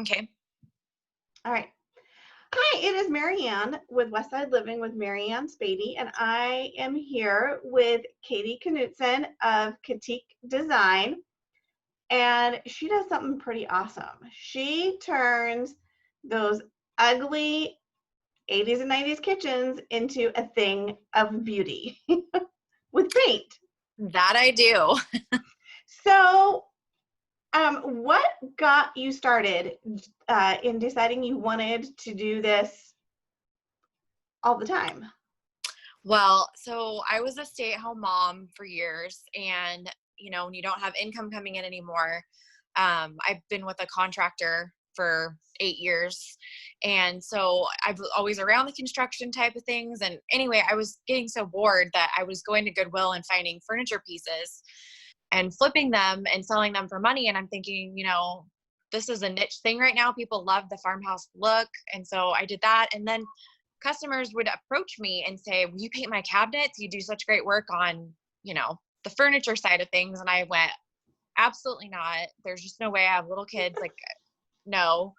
Okay. All right. Hi, it is Marianne with Westside Living with Marianne Spady, and I am here with Katie Knutson of K'tique Design, and she does something pretty awesome. She turns those ugly 80s and 90s kitchens into a thing of beauty with paint. That I do. So, what got you started in deciding you wanted to do this all the time? Well, so I was a stay-at-home mom for years, and when you don't have income coming in anymore, I've been with a contractor for 8 years, and so I've always around the construction type of things. And anyway, I was getting so bored that I was going to Goodwill and finding furniture pieces and flipping them and selling them for money. And I'm thinking, this is a niche thing right now. People love the farmhouse look, and so I did that, and then customers would approach me and say, "Will you paint my cabinets? You do such great work on, the furniture side of things." And I went, "Absolutely not. There's just no way. I have little kids. Like, no."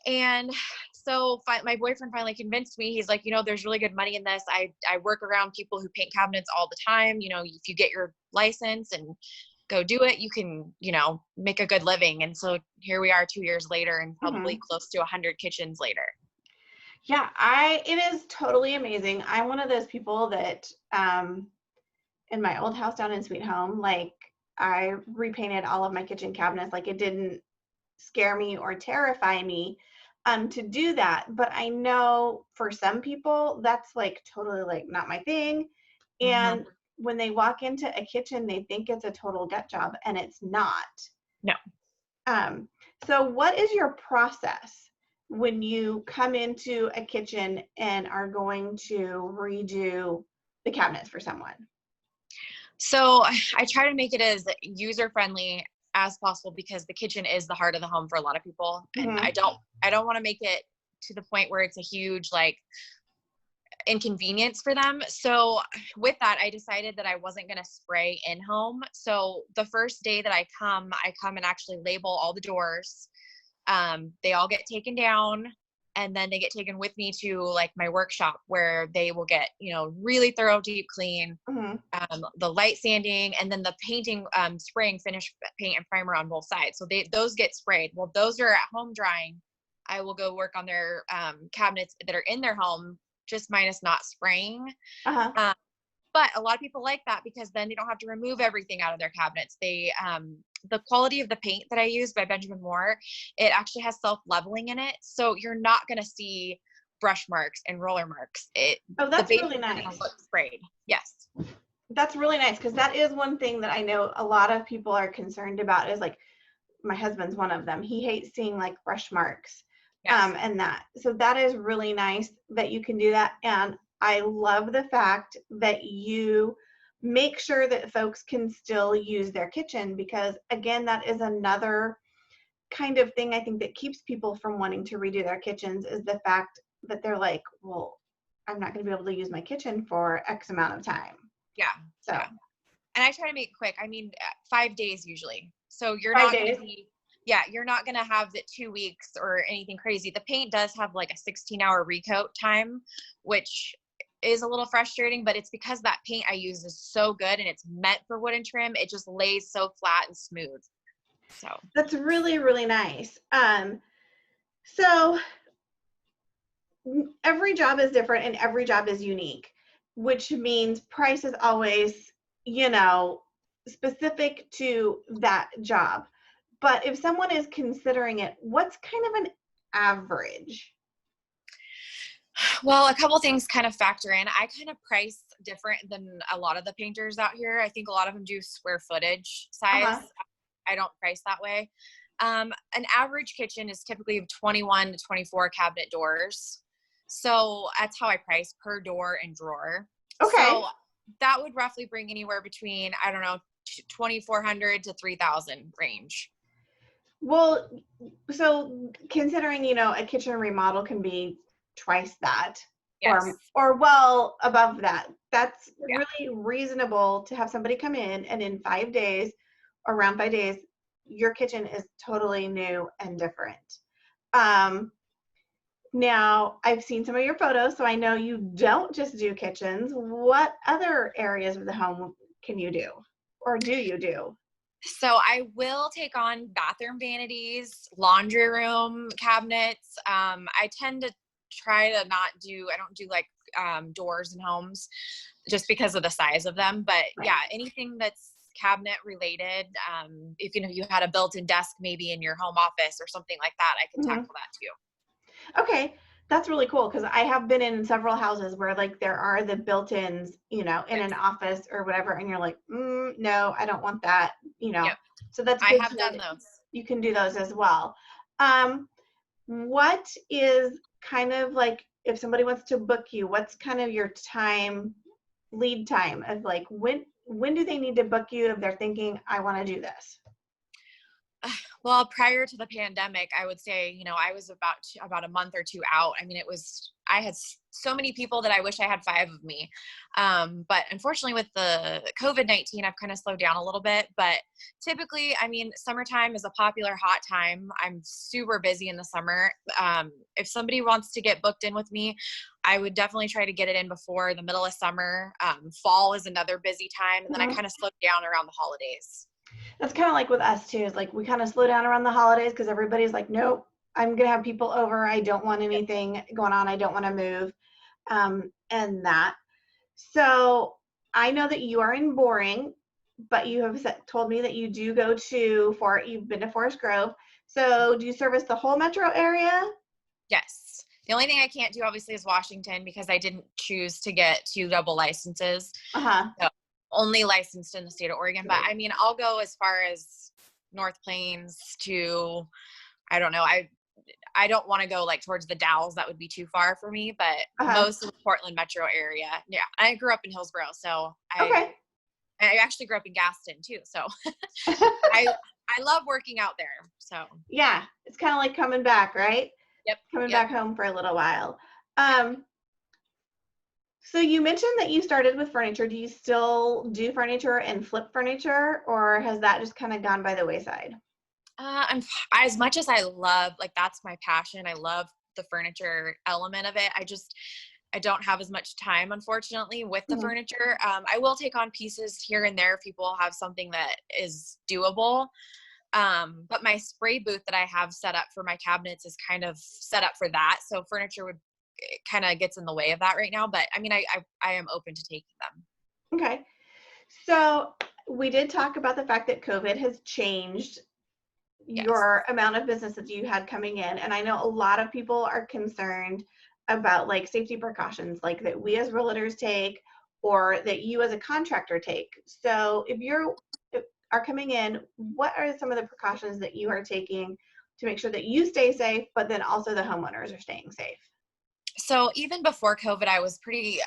And so my boyfriend finally convinced me. He's like, "There's really good money in this. I work around people who paint cabinets all the time. If you get your license and go do it, you can, make a good living." And so here we are 2 years later, and probably Mhm. close to 100 kitchens later. Yeah, it is totally amazing. I'm one of those people that in my old house down in Sweet Home, like I repainted all of my kitchen cabinets. Like it didn't scare me or terrify me to do that. But I know for some people that's like totally like not my thing. Hmm. And when they walk into a kitchen, they think it's a total gut job, and it's not. No. Um, so what is your process when you come into a kitchen and are going to redo the cabinets for someone? So I try to make it as user friendly as possible, because the kitchen is the heart of the home for a lot of people. And I Hmm. don't I don't want to make it to the point where it's a huge like inconvenience for them. So with that, I decided that I wasn't going to spray in home. So the first day that I come and actually label all the doors. They all get taken down, and then they get taken with me to like my workshop, where they will get, really thorough deep clean, Hmm. the light sanding, and then the painting, spraying finish paint and primer on both sides. So those get sprayed. Well, those are at home drying. I will go work on their cabinets that are in their home, just minus not spraying. Uh-huh. Um, but a lot of people like that, because then they don't have to remove everything out of their cabinets. The quality of the paint that I use by Benjamin Moore, it actually has self-leveling in it. So you're not going to see brush marks and roller marks. Oh, The that's base really is going to nice. look sprayed. Yes. That's really nice because that is one thing that I know a lot of people are concerned about is like my husband's one of them. He hates seeing like brush marks Yes. and that. So that is really nice that you can do that. And I love the fact that you make sure that folks can still use their kitchen because again, that is another kind of thing I think that keeps people from wanting to redo their kitchens is the fact that they're like, well, I'm not going to be able to use my kitchen for X amount of time. Yeah. So Yeah. And I try to make it quick. I mean, 5 days usually. So you're five not going to days. be, yeah, you're not going to have the 2 weeks or anything crazy. The paint does have like a 16-hour recoat time, which is a little frustrating, but it's because that paint I use is so good and it's meant for wood and trim. It just lays so flat and smooth. So, That's really, really nice. So every job is different and every job is unique, which means price is always, you know, specific to that job. But if someone is considering it, what's kind of an average? well, a couple things kind of factor in. I kind of price different than a lot of the painters out here. I think a lot of them do square footage size. Uh-huh. I don't price that way. An average kitchen is typically 21 to 24 cabinet doors. So that's how I price per door and drawer. Okay. So that would roughly bring anywhere between, I don't know, 2,400 to 3,000 range. Well, so considering, you know, a kitchen remodel can be twice that Yes. or well above that. That's Yeah. really reasonable to have somebody come in and in 5 days, around 5 days, your kitchen is totally new and different. Um, Now, I've seen some of your photos, so I know you don't just do kitchens. What other areas of the home can you do, or do you do? So I will take on bathroom vanities, laundry room cabinets. I tend to try to not do, I don't do like doors in homes just because of the size of them. But Right. yeah, anything that's cabinet related, if you had a built-in desk maybe in your home office or something like that, I can Hmm. tackle that too. Okay, that's really cool because I have been in several houses where like there are the built-ins, in Yes. an office or whatever, and you're like, no, I don't want that, Yep. So that's I good to have know done that those. you can do those as well. Um, what is kind of like if somebody wants to book you, what's kind of your lead time of like when do they need to book you if they're thinking I want to do this? Well, prior to the pandemic, I would say, I was about a month or two out. I mean, I had so many people that I wish I had five of me. But unfortunately with the COVID-19, I've kind of slowed down a little bit, but typically, I mean, summertime is a popular hot time. I'm super busy in the summer. If somebody wants to get booked in with me, I would definitely try to get it in before the middle of summer. Fall is another busy time. And then I Mhm. kind of slowed down around the holidays. That's kind of like with us too. Is like we kind of slow down around the holidays because everybody's like, nope, I'm gonna have people over. I don't want anything going on. I don't want to move, and that. So I know that you are in Boring, but you have told me that you do go to you've been to Forest Grove. So do you service the whole metro area? Yes. The only thing I can't do obviously is Washington because I didn't choose to get two double licenses. Uh-huh. So only licensed in the state of Oregon. But I mean, I'll go as far as North Plains to, I don't know. I don't want to go like towards the Dalles. That would be too far for me. But Uh-huh. most of the Portland metro area. Yeah. I grew up in Hillsborough. So Okay. I actually grew up in Gaston too. So I I love working out there. So Yeah, it's kind of like coming back, right? yep. Coming Yep. back home for a little while. Yep. So you mentioned that you started with furniture. Do you still do furniture and flip furniture, or has that just kind of gone by the wayside? I'm as much as I love, like that's my passion. I love the furniture element of it. I don't have as much time, unfortunately, with the Mhm. furniture. I will take on pieces here and there if people have something that is doable. But my spray booth that I have set up for my cabinets is kind of set up for that. So furniture would kind of gets in the way of that right now. But I mean, I am open to taking them. Okay. So we did talk about the fact that COVID has changed Yes. your amount of business that you had coming in. And I know a lot of people are concerned about like safety precautions, like that we as realtors take or that you as a contractor take. So if are coming in, what are some of the precautions that you are taking to make sure that you stay safe, but then also the homeowners are staying safe? So even before COVID, I was pretty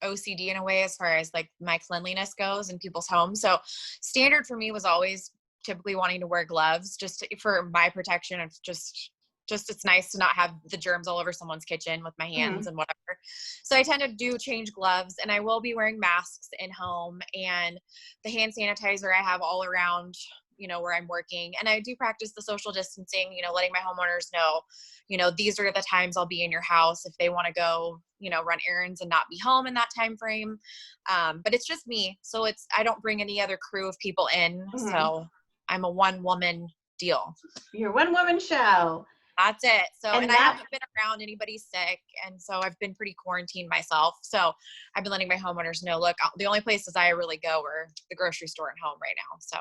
OCD in a way as far as like my cleanliness goes in people's homes. So standard for me was always typically wanting to wear gloves for my protection of just it's nice to not have the germs all over someone's kitchen with my hands Mhm. and whatever. So I tend to do change gloves and I will be wearing masks in home and the hand sanitizer I have all around, where I'm working. And I do practice the social distancing, letting my homeowners know, these are the times I'll be in your house if they want to go, run errands and not be home in that time frame. But it's just me. So I don't bring any other crew of people in. Mhm. So I'm a one woman deal. Your one woman show. That's it. So, and And I that haven't been around anybody sick. And so I've been pretty quarantined myself. So I've been letting my homeowners know, look, the only places I really go are the grocery store and home right now. So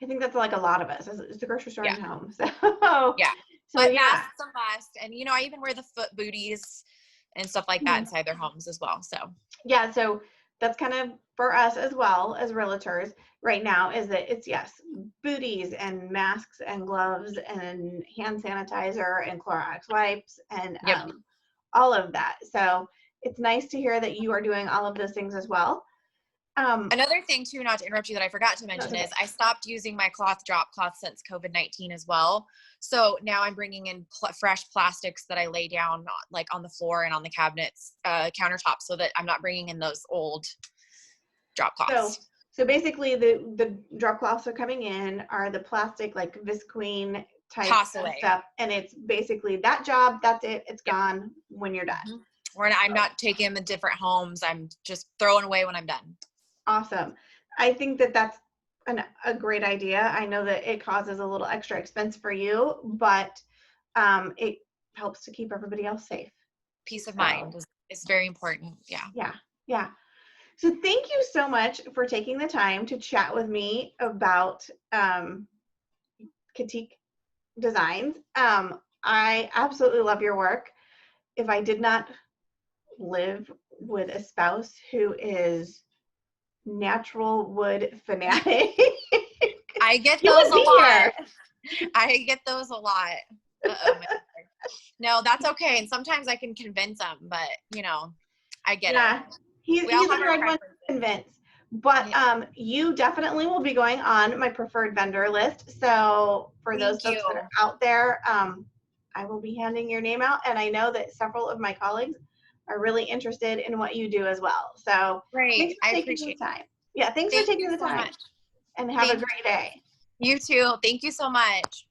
I think that's like a lot of us. It's the grocery store yeah, and home. So yeah. so But yeah. masks a must. And, I even wear the foot booties and stuff like that Mhm. inside their homes as well. So Yeah, so that's kind of for us as well as realtors right now is that it's yes, booties and masks and gloves and hand sanitizer and Clorox wipes and yep. all of that. So it's nice to hear that you are doing all of those things as well. Another thing too, not to interrupt you, that I forgot to That's mention is okay. I stopped using my cloth drop cloth since COVID-19 as well. So now I'm bringing in fresh plastics that I lay down like on the floor and on the cabinets, countertops, so that I'm not bringing in those old drop So cloths. so basically the drop cloths are coming in are the plastic like Visqueen type Toss of away. stuff. And it's basically that job, that's it. It's gone when you're done. I'm not taking them to different homes. I'm just throwing away when I'm done. Awesome. I think that that's a great idea. I know that it causes a little extra expense for you, but it helps to keep everybody else safe. Peace of mind is very important. Yeah. Yeah. Yeah. So thank you so much for taking the time to chat with me about K'tique Designs. I absolutely love your work. If I did not live with a spouse who is natural wood fanatic, I get you those would a be lot. here. I get those a lot. Uh-oh, no, that's okay. And sometimes I can convince them, but I get Yeah, it. he's We all a have our hard one to preferences. convince. But Yeah. you definitely will be going on my preferred vendor list. So for those Thank folks you. that are out there, I will be handing your name out. And I know that several of my colleagues are really interested in what you do as well. So thanks Great. for I taking the appreciate time. Yeah, thanks it. for Thank taking you the so time. much. And have a Thank great you. day. You too. Thank you so much.